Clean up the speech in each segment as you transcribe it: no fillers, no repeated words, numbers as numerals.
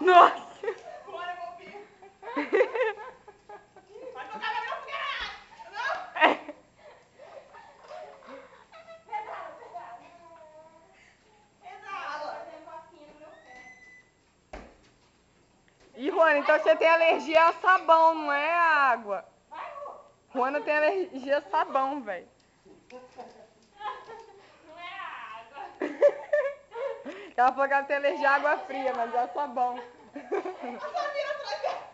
Nossa! Bora, bobinha. Vai tocar na minha fogueira! Não? E Juana, então você tem alergia a sabão, não é a água? Juana tem alergia a sabão, velho. Não é a água. Ela falou que ela tem alergia à água fria, mas é a sabão. A Samira atrás dela.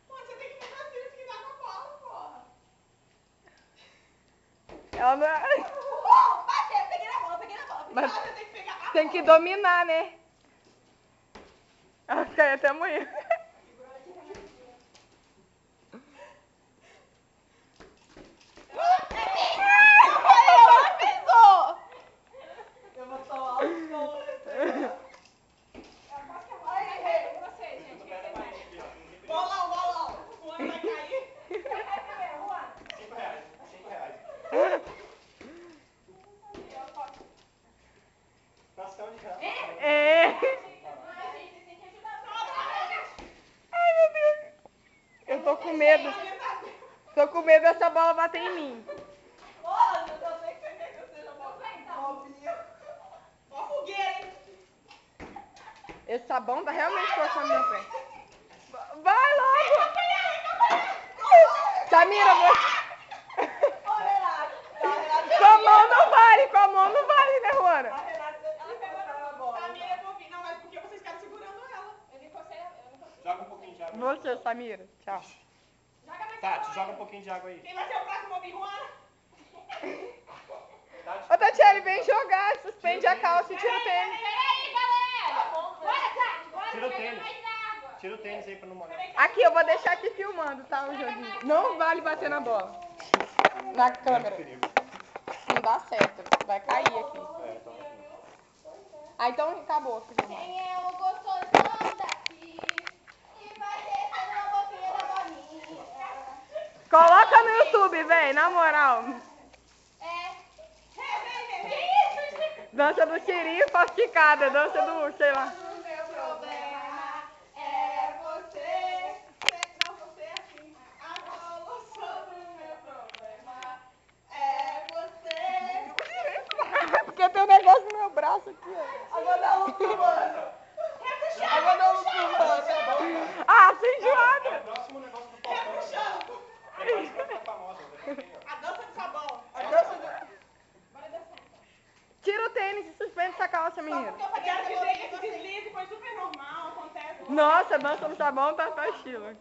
Pô, você tem que ficar assim, que dá com a bola, porra. Ela não é... Bateu, peguei na bola, peguei na bola. Mas Você tem que pegar a bola. tem que dominar, né? Ela fica aí até amanhã. Eu vou tomar o som. Bolão, bolão. O ano vai cair. Quem vai primeiro, Juan? R$5. Bastão de real. É. Ai, meu Deus. Eu tô com medo. Tô com medo dessa bola bater em mim. Olha, eu sei que você quer que eu seja bobinha. Ó a fogueira, hein? Esse sabão tá realmente colocando meu pé. Vai logo! Samira, você... Ô, Renato. Com a mão não vale, com a mão não vale, né, Juana? A Renata, ela pegou na bola. Samira é bobinha. Não, mas porque vocês ficaram segurando ela. Eu não encostei. Joga um pouquinho de água. Você, Samira. Tchau. Joga mais Tati, joga um pouquinho de água aí. Quem vai ser o próximo bobinho, Juana? Ô, Tatiele, vem jogar. Suspende a calça e tira o tênis. Peraí, galera. Bora, Tati. Bora, Tira o pegar tênis. mais água. Tira o tênis aí pra não molhar. Aqui, eu vou deixar aqui filmando, tá, o joguinho. Não vale bater na bola. Na câmera. Não dá certo. Vai cair aqui. Ah, então acabou. Quem é o gostosão daqui? E vai descer na boquinha da bolinha. Coloca no YouTube, véi, na moral. Que isso? Dança do tirinho falsificada, dança do, sei lá. O meu problema é você. Não, você é assim. A solução do meu problema é você. Porque tem um negócio no meu braço aqui, ó. Agora dá um filmando. Agora dá um filmando. Ah, sem enjoada. É o próximo negócio do Palmeiras. Repuxando. É mais pra ficar famosa. A dança do sabão. A dança do... Bora dançar. Tira o tênis e suspende essa calça, menina. Eu quero dizer que esse deslize foi super normal, acontece. Nossa, dança no sabão tá estilo.